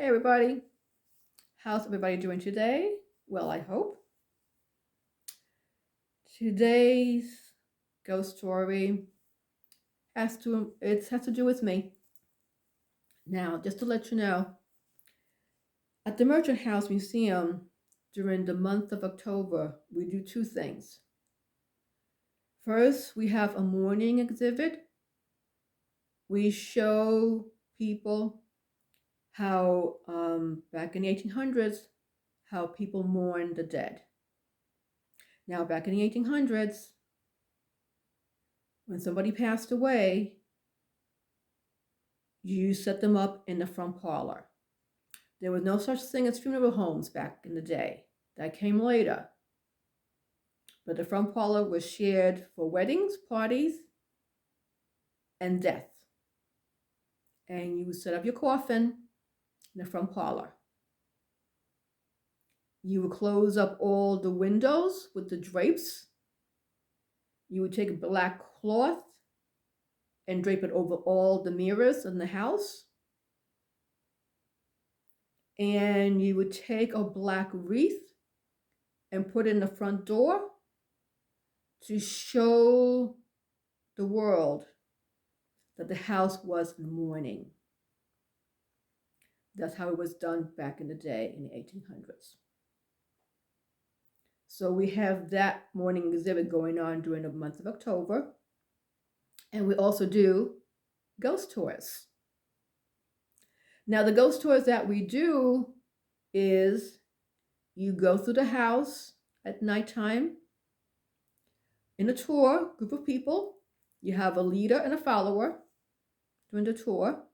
Hey everybody, how's everybody doing today? Well, I hope. Today's ghost story has to do with me. Now, just to let you know, at the Merchant House Museum during the month of October, we do two things. First, we have a mourning exhibit. We show people how back in the 1800s, how people mourn the dead. Now, back in the 1800s, when somebody passed away, you set them up in the front parlor. There was no such thing as funeral homes back in the day. That came later. But the front parlor was shared for weddings, parties, and death. And you would set up your coffin in the front parlor. You would close up all the windows with the drapes. You would take a black cloth and drape it over all the mirrors in the house. And you would take a black wreath and put it in the front door to show the world that the house was in mourning. That's how it was done back in the day in the 1800s. So we have that mourning exhibit going on during the month of October. And we also do ghost tours. Now, the ghost tours that we do is you go through the house at nighttime in a tour, group of people. You have a leader and a follower during the tour.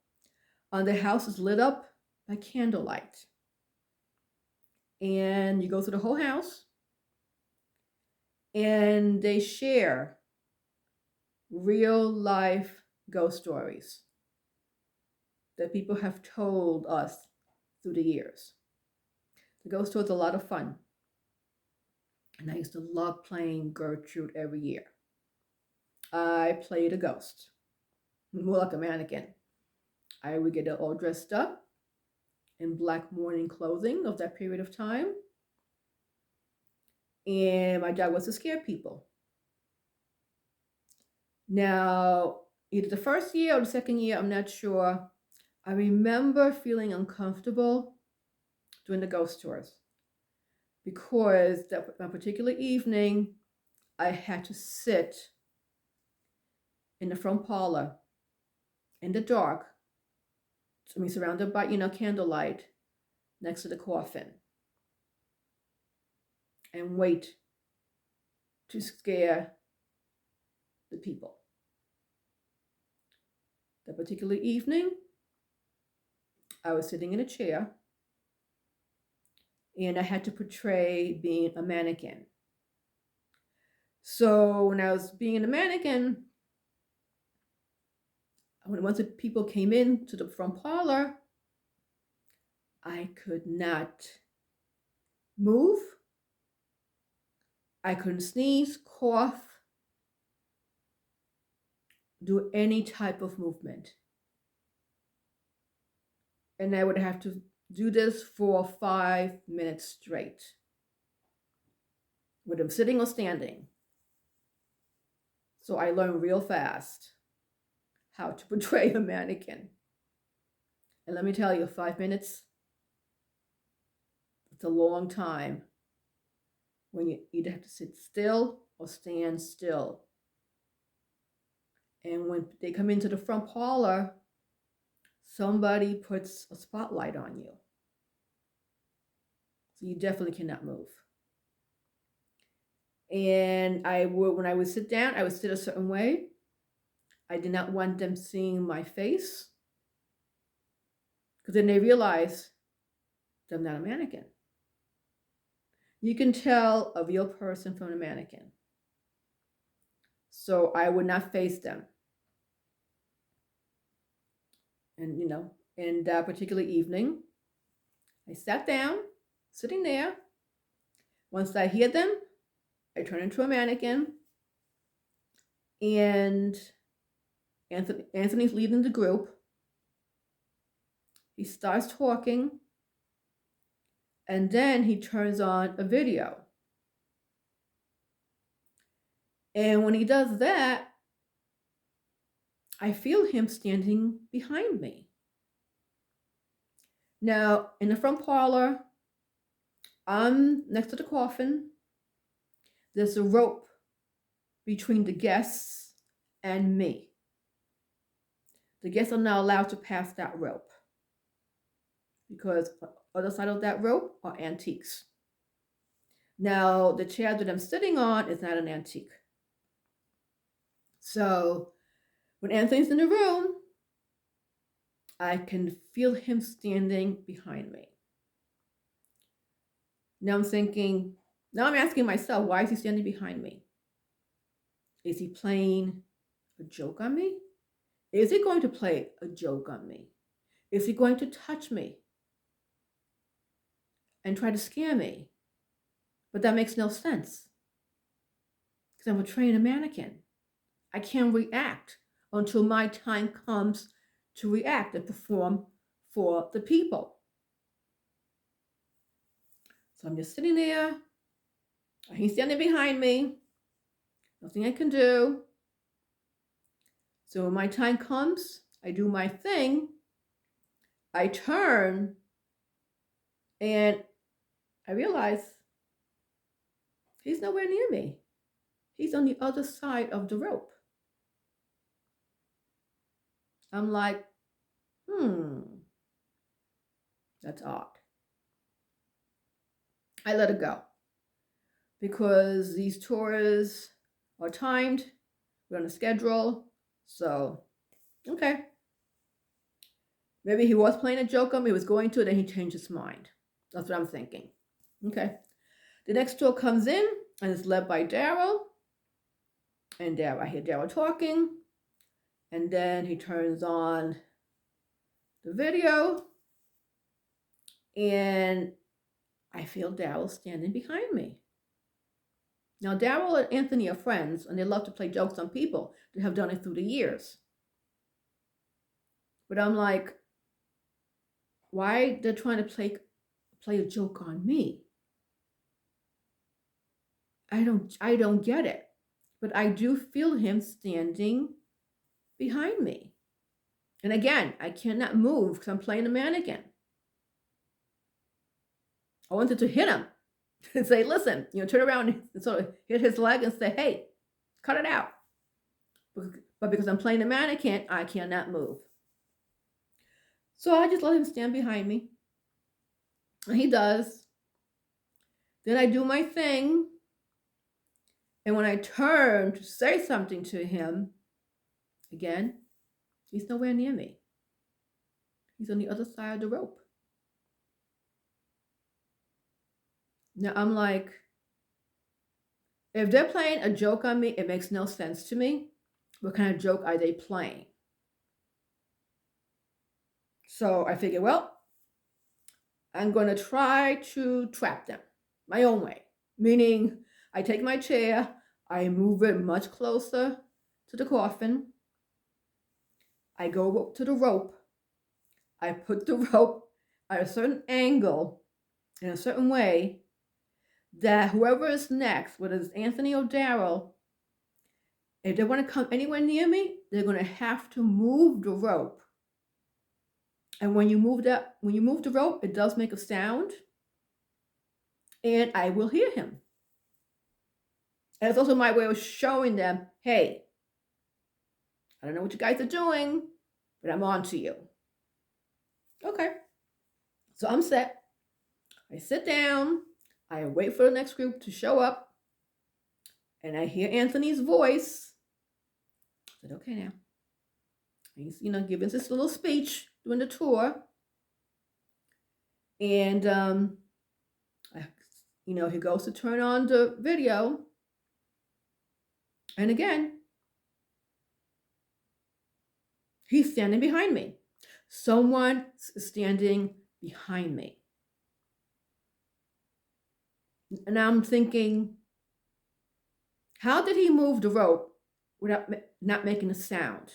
The house is lit up by candlelight. And you go through the whole house and they share real life ghost stories that people have told us through the years. The ghost tour is a lot of fun. And I used to love playing Gertrude every year. I played a ghost, more like a mannequin. I would get it all dressed up in black mourning clothing of that period of time. And my job was to scare people. Now, either the first year or the second year, I'm not sure. I remember feeling uncomfortable during the ghost tours because that particular evening, I had to sit in the front parlor in the dark, surrounded by, candlelight next to the coffin and wait to scare the people. That particular evening, I was sitting in a chair and I had to portray being a mannequin. So when I was being a mannequin, once the people came in to the front parlor, I could not move. I couldn't sneeze, cough, do any type of movement. And I would have to do this for 5 minutes straight, with them sitting or standing. So I learned real fast how to portray a mannequin. And let me tell you, 5 minutes, it's a long time when you either have to sit still or stand still. And when they come into the front parlor, somebody puts a spotlight on you. So you definitely cannot move. And when I would sit down, I would sit a certain way. I did not want them seeing my face, because then they realize that I'm not a mannequin. You can tell a real person from a mannequin. So I would not face them. And, in that particular evening, I sat down, sitting there. Once I hear them, I turn into a mannequin. And Anthony's leading the group. He starts talking, and then he turns on a video. And when he does that, I feel him standing behind me. Now, in the front parlor, I'm next to the coffin. There's a rope between the guests and me. The guests are not allowed to pass that rope because the other side of that rope are antiques. Now, the chair that I'm sitting on is not an antique. So, when Anthony's in the room, I can feel him standing behind me. Now I'm asking myself, why is he standing behind me? Is he playing a joke on me? Is he going to play a joke on me? Is he going to touch me and try to scare me? But that makes no sense because I'm portraying a mannequin. I can't react until my time comes to react and perform for the people. So I'm just sitting there. He's standing behind me. Nothing I can do. So when my time comes, I do my thing. I turn and I realize he's nowhere near me. He's on the other side of the rope. I'm like, that's odd. I let it go because these tours are timed. We're on a schedule. So, okay. Maybe he was playing a joke on me. He was going to, then he changed his mind. That's what I'm thinking. Okay. The next tour comes in and it's led by Daryl. And I hear Daryl talking. And then he turns on the video. And I feel Daryl standing behind me. Now, Daryl and Anthony are friends, and they love to play jokes on people. They have done it through the years. But I'm like, why they're trying to play a joke on me? I don't get it. But I do feel him standing behind me. And again, I cannot move because I'm playing a mannequin. I wanted to hit him and say, listen, turn around and sort of hit his leg and say, hey, cut it out. But because I'm playing a mannequin, I cannot move. So I just let him stand behind me. And he does. Then I do my thing. And when I turn to say something to him, again, he's nowhere near me. He's on the other side of the rope. Now I'm like, if they're playing a joke on me, it makes no sense to me. What kind of joke are they playing? So I figured, well, I'm going to try to trap them my own way. Meaning, I take my chair, I move it much closer to the coffin. I go to the rope. I put the rope at a certain angle in a certain way that whoever is next, whether it's Anthony or Daryl, if they want to come anywhere near me, they're going to have to move the rope. And when you move the rope, it does make a sound, and I will hear him. And it's also my way of showing them, hey, I don't know what you guys are doing, but I'm on to you. Okay. So I'm set. I sit down. I wait for the next group to show up. And I hear Anthony's voice. I said, okay now. He's, giving this little speech during the tour. And, he goes to turn on the video. And again, he's standing behind me. Someone is standing behind me. And I'm thinking, how did he move the rope without not making a sound?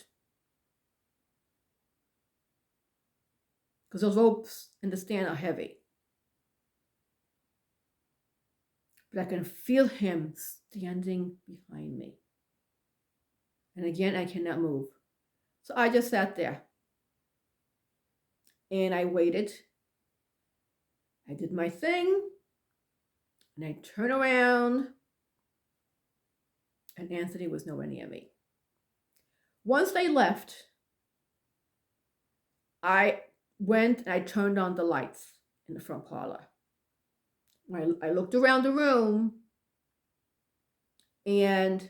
because those ropes in the stand are heavy. But I can feel him standing behind me. And again, I cannot move. So I just sat there. And I waited. I did my thing. And I turned around. And Anthony was nowhere near me. Once they left, I went and I turned on the lights in the front parlor. I looked around the room, and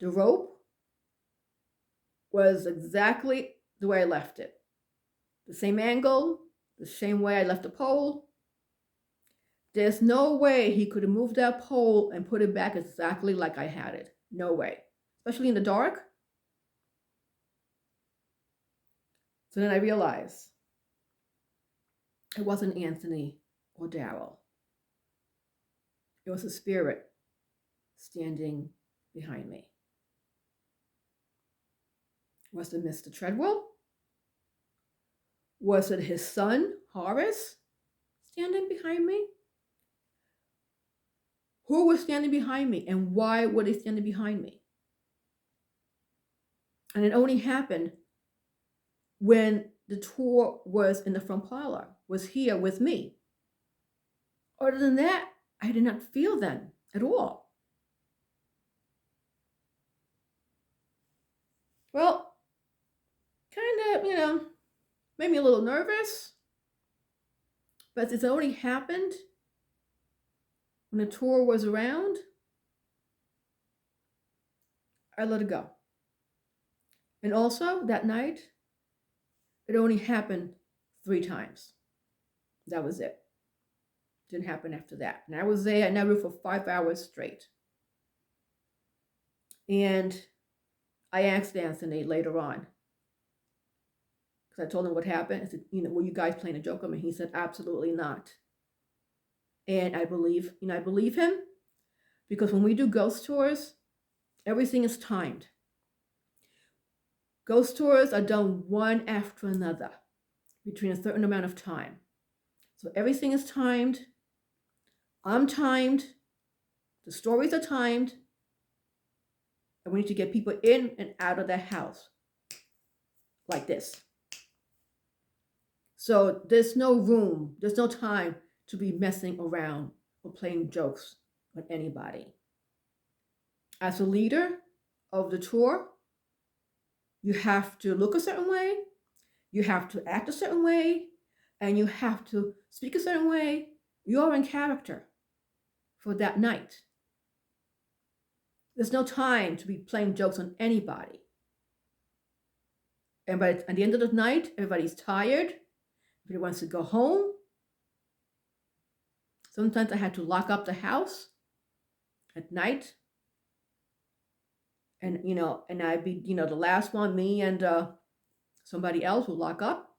the rope was exactly the way I left it. The same angle, the same way I left the pole. There's no way he could have moved that pole and put it back exactly like I had it. No way. Especially in the dark. So then I realized it wasn't Anthony or Daryl. It was a spirit standing behind me. Was it Mr. Treadwell? Was it his son, Horace, standing behind me? Who was standing behind me, and why were they standing behind me? And it only happened when the tour was in the front parlor, was here with me. Other than that, I did not feel them at all. Well, kind of, made me a little nervous. But it's only happened when the tour was around. I let it go. And also, that night, it only happened 3 times. That was it. Didn't happen after that. And I was there in that room for 5 hours straight. And I asked Anthony later on, because I told him what happened. I said, were you guys playing a joke on me? He said, absolutely not. And I believe him, because when we do ghost tours, everything is timed. Ghost tours are done one after another between a certain amount of time. So everything is timed. I'm timed. The stories are timed. And we need to get people in and out of their house like this. So there's no room, there's no time to be messing around or playing jokes with anybody. As a leader of the tour, you have to look a certain way, you have to act a certain way, and you have to speak a certain way. You're in character for that night. There's no time to be playing jokes on anybody. And at the end of the night, everybody's tired. Everybody wants to go home. Sometimes I had to lock up the house at night. And, and I'd be, the last one, me and somebody else will lock up.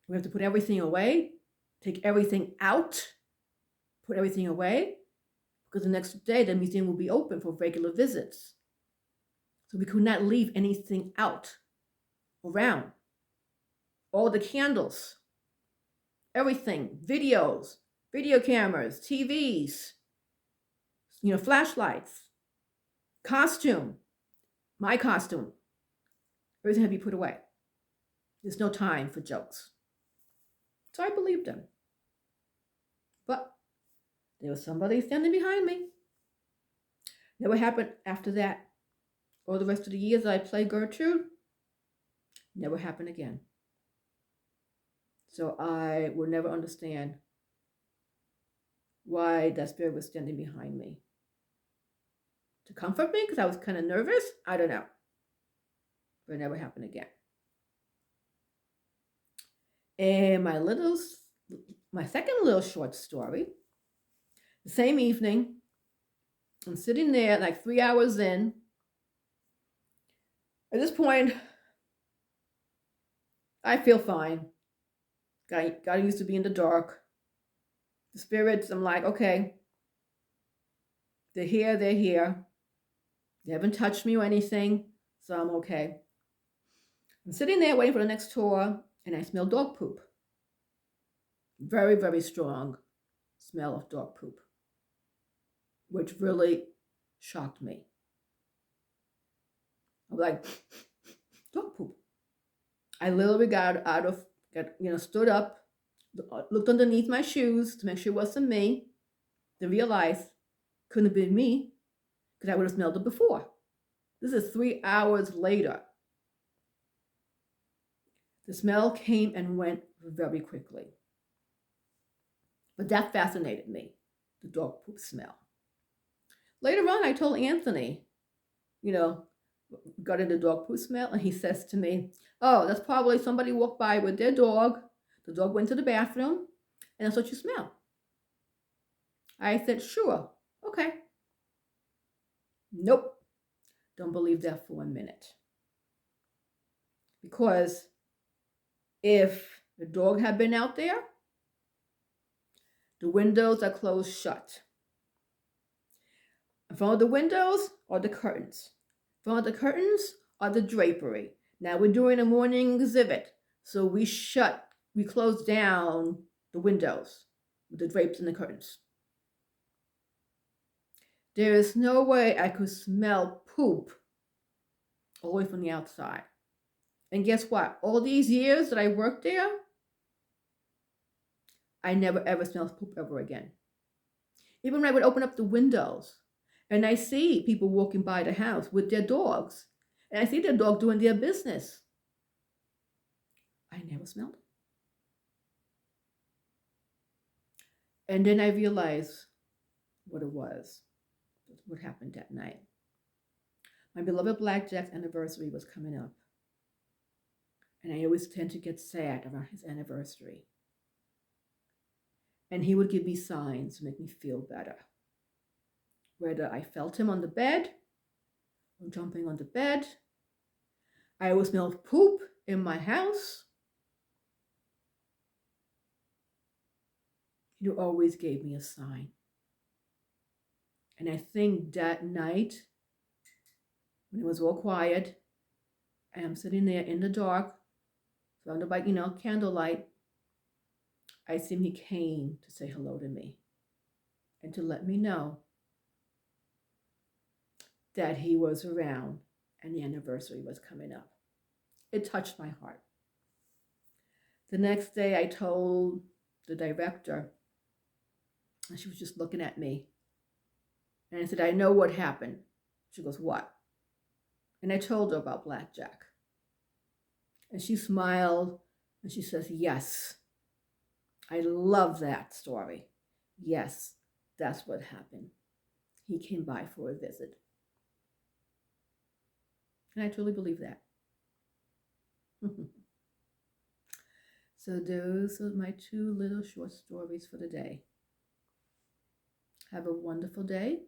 We have to put everything away, take everything out, put everything away, because the next day the museum will be open for regular visits. So we could not leave anything out around. All the candles, everything, videos, video cameras, TVs, flashlights, costume, my costume, everything had to be put away. There's no time for jokes. So I believed him. But there was somebody standing behind me. Now what happened after that, all the rest of the years that I played Gertrude, never happened again. So I will never understand why that spirit was standing behind me. To comfort me, because I was kind of nervous? I don't know. But it never happened again. And my second little short story, the same evening, I'm sitting there like 3 hours in. At this point, I feel fine. Got used to being in the dark. The spirits, I'm like, okay, they're here. They haven't touched me or anything, so I'm okay. I'm sitting there waiting for the next tour, and I smelled dog poop. Very, very strong smell of dog poop, which really shocked me. I'm like, dog poop. I literally stood up, looked underneath my shoes to make sure it wasn't me, to realize couldn't have been me because I would have smelled it before. This is 3 hours later. The smell came and went very quickly. But that fascinated me, the dog poop smell. Later on, I told Anthony, you know, got into dog poop smell, and he says to me, oh, that's probably somebody walked by with their dog. The dog went to the bathroom, and that's what you smell. I said, sure, okay. Nope, don't believe that for 1 minute. Because if the dog had been out there, the windows are closed shut. In front of the windows are the curtains. In front of the curtains are the drapery. Now we're doing a morning exhibit, so we close down the windows with the drapes and the curtains. There is no way I could smell poop all the way from the outside. And guess what? All these years that I worked there, I never ever smelled poop ever again. Even when I would open up the windows and I see people walking by the house with their dogs, and I see their dog doing their business, I never smelled it. And then I realized what it was, what happened that night. My beloved Blackjack's anniversary was coming up. And I always tend to get sad around his anniversary. And he would give me signs to make me feel better. Whether I felt him on the bed or jumping on the bed, I always smelled poop in my house. He always gave me a sign. And I think that night, when it was all quiet, and I'm sitting there in the dark, surrounded by, candlelight, I assume he came to say hello to me and to let me know that he was around and the anniversary was coming up. It touched my heart. The next day I told the director, and she was just looking at me. And I said, I know what happened. She goes, what? And I told her about Blackjack. And she smiled and she says, yes, I love that story. Yes, that's what happened. He came by for a visit. And I truly believe that. So those are my 2 little short stories for the day. Have a wonderful day,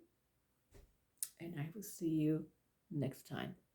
and I will see you next time.